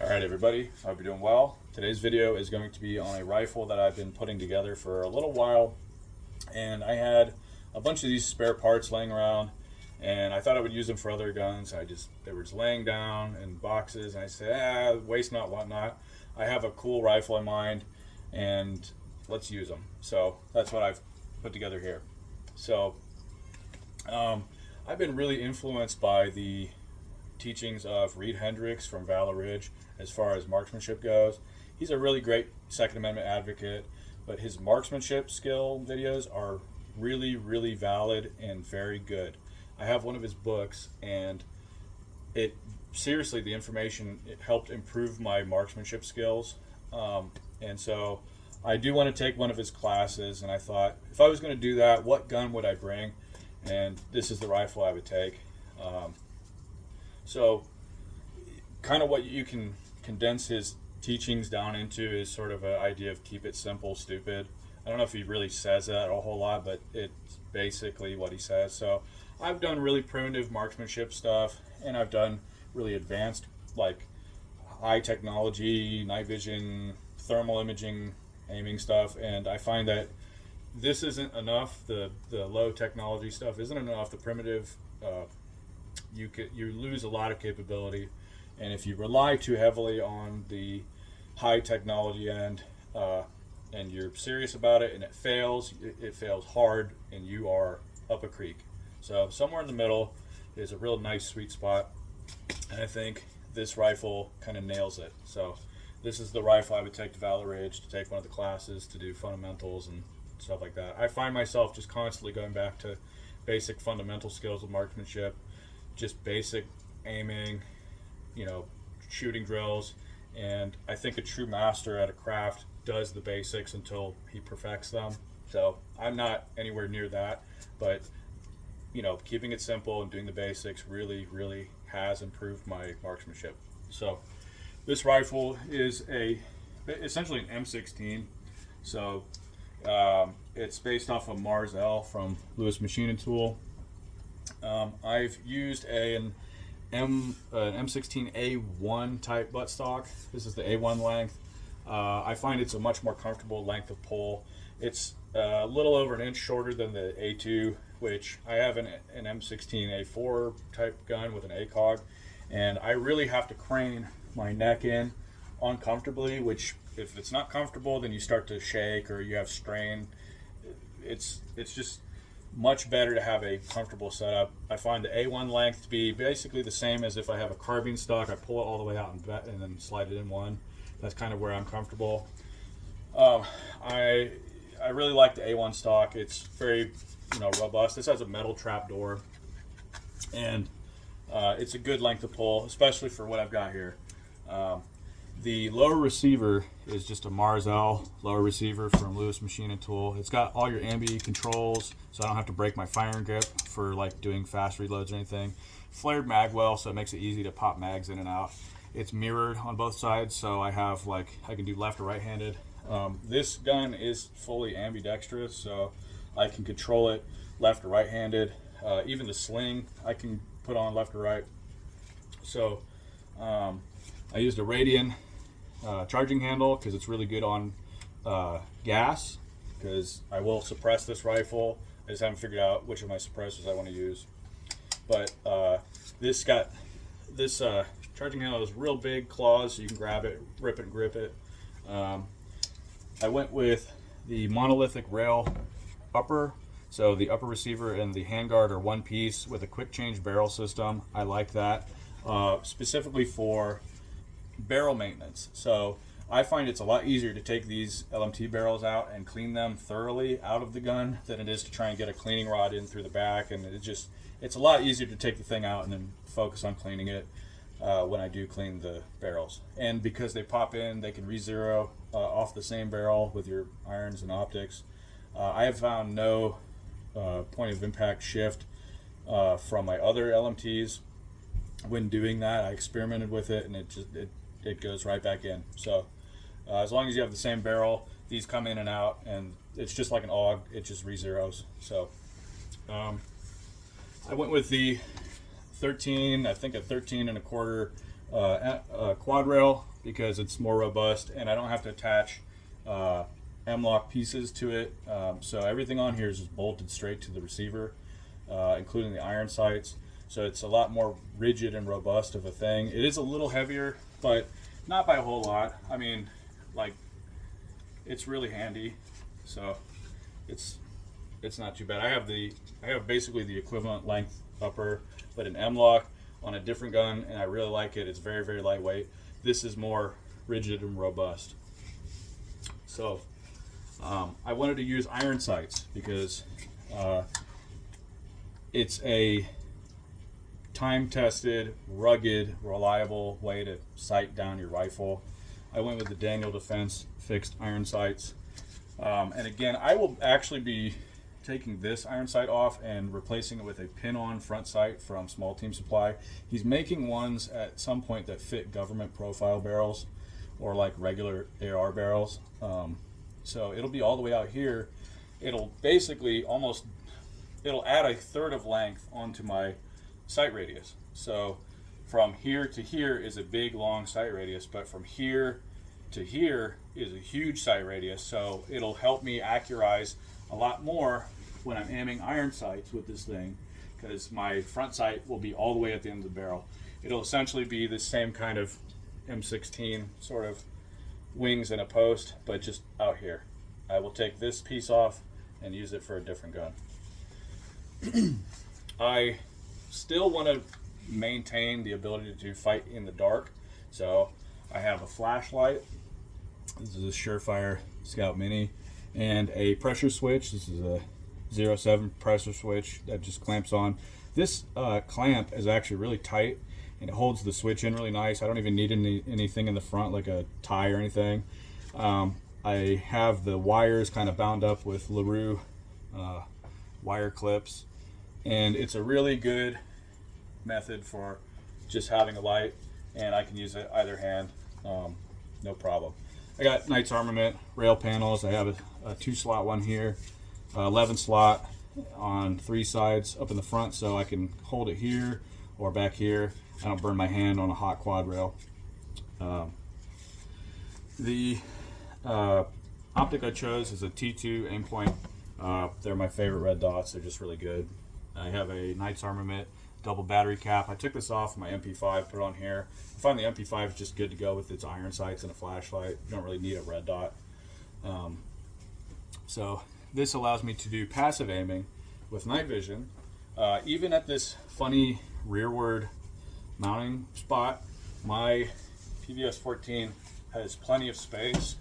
Alright everybody, hope you're doing well. Today's video is going to be on a rifle that I've been putting together for a little while, and I had a bunch of these spare parts laying around and I thought I would use them for other guns. They were just laying down in boxes and I said, waste not, want not. I have a cool rifle in mind and let's use them. So that's what I've put together here. So I've been really influenced by the teachings of Reed Hendricks from Valor Ridge as far as marksmanship goes. He's a really great Second Amendment advocate, but his marksmanship skill videos are really valid and very good. I have one of his books, and it seriously, the information, it helped improve my marksmanship skills. And so I do want to take one of his classes, and I thought if I was going to do that, what gun would I bring? And this is the rifle I would take. So kind of what you can condense his teachings down into is sort of an idea of keep it simple, stupid. I don't know if he really says that a whole lot, but it's basically what he says. So I've done really primitive marksmanship stuff, and I've done really advanced, like high technology, night vision, thermal imaging, aiming stuff, and I find that this isn't enough. The low technology stuff isn't enough. The primitive, you lose a lot of capability, and if you rely too heavily on the high technology end, and you're serious about it and it fails hard and you are up a creek. So somewhere in the middle is a real nice sweet spot, and I think this rifle kind of nails it. So this is the rifle I would take to Valor Ridge to take one of the classes, to do fundamentals and stuff like that. I find myself just constantly going back to basic fundamental skills of marksmanship, just basic aiming, shooting drills, and I think a true master at a craft does the basics until he perfects them. So I'm not anywhere near that, but keeping it simple and doing the basics really has improved my marksmanship. So this rifle is essentially an M16. So it's based off of Mars L from Lewis Machine & Tool. I've used an M16A1 type buttstock. This is the A1 length. I find it's a much more comfortable length of pull. It's a little over an inch shorter than the A2, which I have an M16A4 type gun with an ACOG, and I really have to crane my neck in uncomfortably, which if it's not comfortable, then you start to shake or you have strain. It's just much better to have a comfortable setup. I find the A1 length to be basically the same as if I have a carbine stock. I pull it all the way out and then slide it in one. That's kind of where I'm comfortable. I really like the A1 stock. It's very robust. This has a metal trap door, and it's a good length of pull, especially for what I've got here. The lower receiver is just a Mars L lower receiver from Lewis Machine & Tool. It's got all your ambi controls, so I don't have to break my firing grip for like doing fast reloads or anything. Flared mag well, so it makes it easy to pop mags in and out. It's mirrored on both sides, so I can do left or right-handed. This gun is fully ambidextrous, so I can control it left or right-handed. Even the sling I can put on left or right. So I used a Radian charging handle because it's really good on gas, because I will suppress this rifle. I just haven't figured out which of my suppressors I want to use. But this charging handle is real big claws, so you can grab it, rip it, and grip it. I went with the monolithic rail upper, so the upper receiver and the handguard are one piece with a quick change barrel system. I like that, specifically for barrel maintenance. So I find it's a lot easier to take these LMT barrels out and clean them thoroughly out of the gun than it is to try and get a cleaning rod in through the back, and it's a lot easier to take the thing out and then focus on cleaning it when I do clean the barrels. And because they pop in, they can re-zero off the same barrel with your irons and optics. I have found no point of impact shift from my other LMTs when doing that. I experimented with it, and it goes right back in. So as long as you have the same barrel, these come in and out, and it's just like an AUG. It just re-zeros. So I went with the 13, I think a 13 and a quarter quad rail because it's more robust, and I don't have to attach M-lock pieces to it. So everything on here is just bolted straight to the receiver, including the iron sights. So it's a lot more rigid and robust of a thing. It is a little heavier, but not by a whole lot. I mean, like, it's really handy. So it's not too bad. I have basically the equivalent length upper, but an M-lock on a different gun, and I really like it. It's very, very lightweight. This is more rigid and robust. So I wanted to use iron sights because it's a time-tested, rugged, reliable way to sight down your rifle. I went with the Daniel Defense fixed iron sights. And again, I will actually be taking this iron sight off and replacing it with a pin-on front sight from Small Team Supply. He's making ones at some point that fit government profile barrels or like regular AR barrels. So it'll be all the way out here. It'll basically it'll add a third of length onto my sight radius. So from here to here is a big long sight radius, but from here to here is a huge sight radius. So it'll help me accurize a lot more when I'm aiming iron sights with this thing, because my front sight will be all the way at the end of the barrel. It'll essentially be the same kind of M16 sort of wings and a post, but just out here. I will take this piece off and use it for a different gun. I still want to maintain the ability to fight in the dark, so I have a flashlight. This is a Surefire Scout Mini, and a pressure switch. This is a 07 pressure switch that just clamps on. This clamp is actually really tight, and it holds the switch in really nice. I don't even need anything in the front like a tie or anything. I have the wires kind of bound up with LaRue wire clips, and it's a really good method for just having a light, and I can use it either hand, no problem. I got Knight's Armament rail panels. I have a 2-slot one here, 11 slot on 3 sides up in the front, so I can hold it here or back here. I don't burn my hand on a hot quad rail. The optic I chose is a T2 Aimpoint. They're my favorite red dots. They're just really good. I have a Knight's Armament double battery cap. I took this off my MP5, put it on here. I find the MP5 is just good to go with its iron sights and a flashlight. You don't really need a red dot. So this allows me to do passive aiming with night vision. Even at this funny rearward mounting spot, my PVS 14 has plenty of space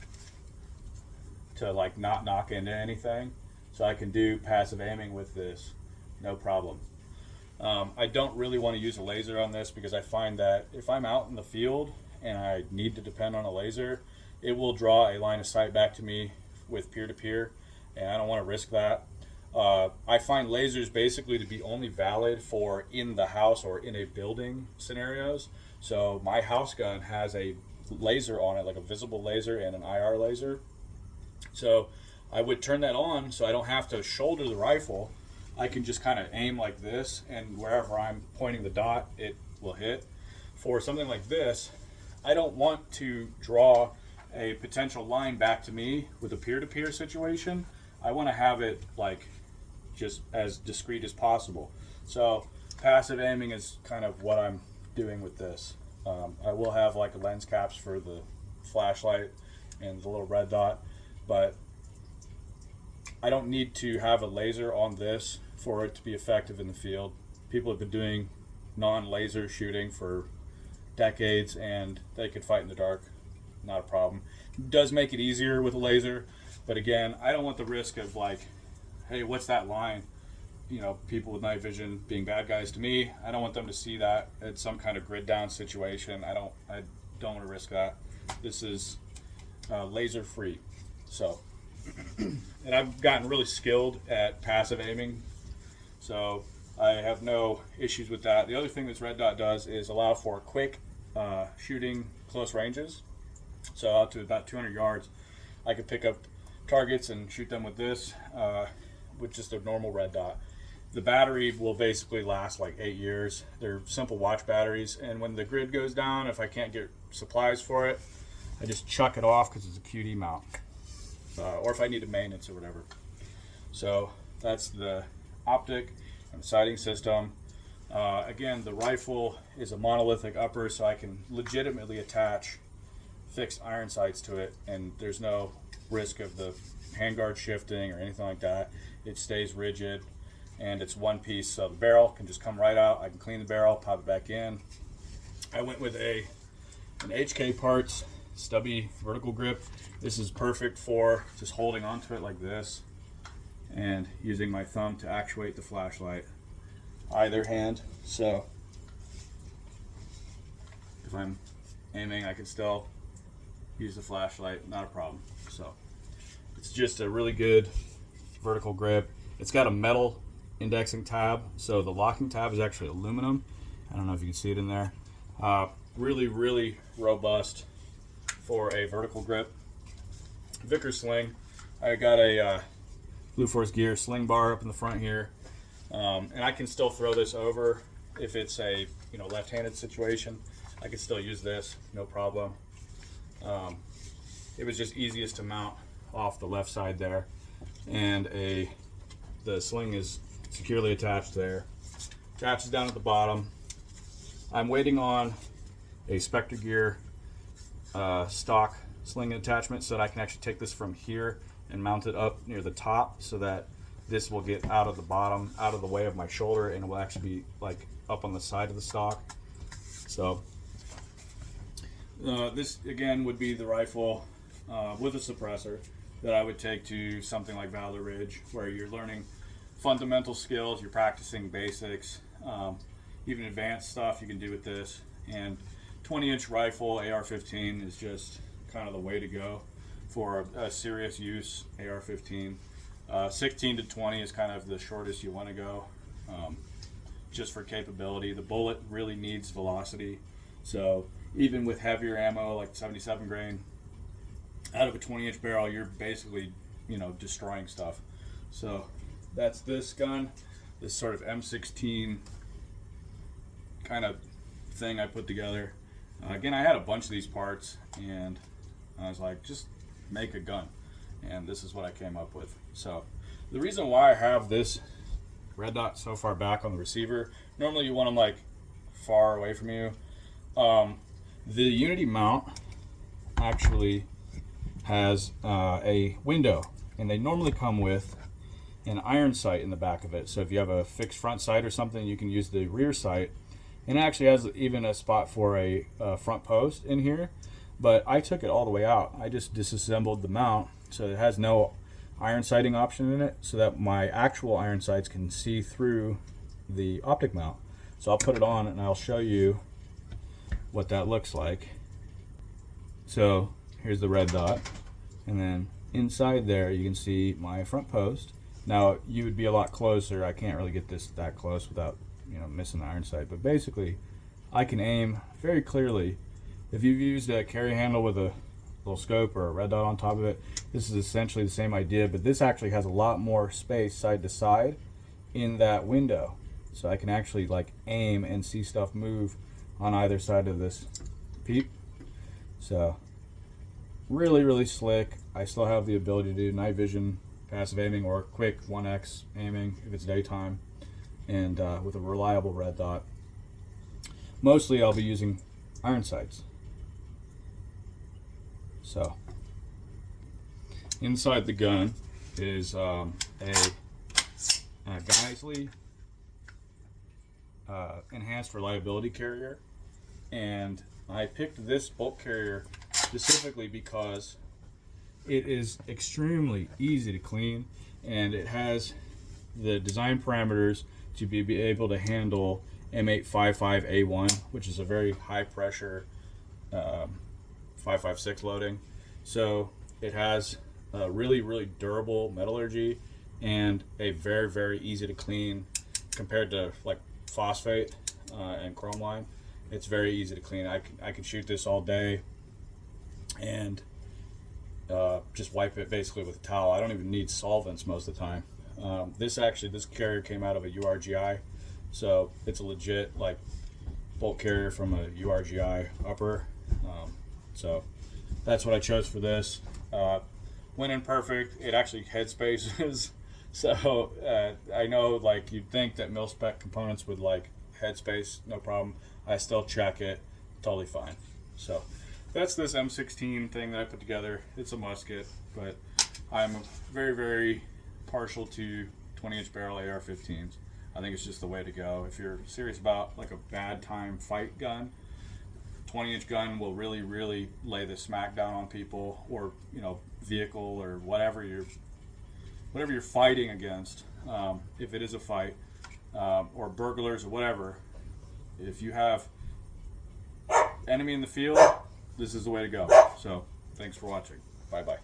to like not knock into anything, so I can do passive aiming with this, no problem. I don't really want to use a laser on this because I find that if I'm out in the field and I need to depend on a laser, it will draw a line of sight back to me with peer-to-peer, and I don't want to risk that. I find lasers basically to be only valid for in the house or in a building scenarios. So my house gun has a laser on it, like a visible laser and an IR laser. So I would turn that on so I don't have to shoulder the rifle. I can just kind of aim like this, and wherever I'm pointing the dot, it will hit. For something like this, I don't want to draw a potential line back to me with a peer-to-peer situation. I want to have it like just as discreet as possible. So passive aiming is kind of what I'm doing with this. I will have like lens caps for the flashlight and the little red dot, but I don't need to have a laser on this for it to be effective in the field. People have been doing non-laser shooting for decades, and they could fight in the dark, not a problem. It does make it easier with a laser, but again, I don't want the risk of like, hey, what's that line? You know, people with night vision being bad guys to me. I don't want them to see that. It's some kind of grid down situation. I don't want to risk that. This is laser free. So, and I've gotten really skilled at passive aiming, so I have no issues with that. The other thing this red dot does is allow for quick shooting close ranges. So out to about 200 yards, I could pick up targets and shoot them with this, with just a normal red dot. The battery will basically last like 8 years. They're simple watch batteries, and when the grid goes down, if I can't get supplies for it, I just chuck it off because it's a QD mount, or if I need a maintenance or whatever. So that's the optic and the sighting system. Again, the rifle is a monolithic upper, so I can legitimately attach fixed iron sights to it, and there's no risk of the handguard shifting or anything like that. It stays rigid, and it's one piece, so the barrel can just come right out. I can clean the barrel, pop it back in. I went with an HK Parts stubby vertical grip. This is perfect for just holding onto it like this and using my thumb to actuate the flashlight either hand. So if I'm aiming, I can still use the flashlight, not a problem. So it's just a really good vertical grip. It's got a metal indexing tab, so the locking tab is actually aluminum. I don't know if you can see it in there. Really robust for a vertical grip. Vickers sling. I got a Blue Force Gear sling bar up in the front here, and I can still throw this over if it's a left-handed situation. I can still use this, no problem. It was just easiest to mount off the left side there, and the sling is securely attached there. Attaches down at the bottom. I'm waiting on a Spectre Gear stock sling attachment so that I can actually take this from here and mount it up near the top, so that this will get out of the bottom, out of the way of my shoulder, and it will actually be like up on the side of the stock. So this again would be the rifle with a suppressor that I would take to something like Valor Ridge, where you're learning fundamental skills, you're practicing basics, even advanced stuff you can do with this. And 20-inch rifle AR-15 is just kind of the way to go for a serious use AR-15. 16 to 20 is kind of the shortest you want to go, just for capability. The bullet really needs velocity, so even with heavier ammo like 77 grain, out of a 20-inch barrel, you're basically destroying stuff. So that's this gun, this sort of M16 kind of thing I put together. Again, I had a bunch of these parts, and I was like, just make a gun, and this is what I came up with. So the reason why I have this red dot so far back on the receiver, normally you want them like far away from you. The Unity mount actually has a window, and they normally come with an iron sight in the back of it. So if you have a fixed front sight or something, you can use the rear sight, and it actually has even a spot for a front post in here. But I took it all the way out. I just disassembled the mount, so it has no iron sighting option in it, so that my actual iron sights can see through the optic mount. So I'll put it on and I'll show you what that looks like. So here's the red dot, and then inside there you can see my front post. Now you would be a lot closer. I can't really get this that close without missing the iron sight, but basically I can aim very clearly. If you've used a carry handle with a little scope or a red dot on top of it, this is essentially the same idea, but this actually has a lot more space side to side in that window, so I can actually like aim and see stuff move on either side of this peep. So really slick. I still have the ability to do night vision passive aiming or quick 1x aiming if it's daytime, and with a reliable red dot. Mostly I'll be using iron sights. So inside the gun is a Geisley enhanced reliability carrier, and I picked this bulk carrier specifically because it is extremely easy to clean, and it has the design parameters to be able to handle M855A1, which is a very high pressure 5.56 loading. So it has a really durable metallurgy and a very easy to clean compared to like phosphate and chrome line. It's very easy to clean. I can shoot this all day and just wipe it basically with a towel. I don't even need solvents most of the time. This carrier came out of a URGI, so it's a legit like bolt carrier from a URGI upper. So that's what I chose for this. Went in perfect. It actually headspaces. So I know like you'd think that mil spec components would like headspace, no problem. I still check it, totally fine. So that's this M16 thing that I put together. It's a musket, but I'm very, very partial to 20-inch barrel AR-15s. I think it's just the way to go. If you're serious about like a bad time fight gun, 20-inch gun will really, really lay the smack down on people, or vehicle, or whatever you're fighting against. If it is a fight, or burglars or whatever, if you have enemy in the field, this is the way to go. So thanks for watching. Bye bye.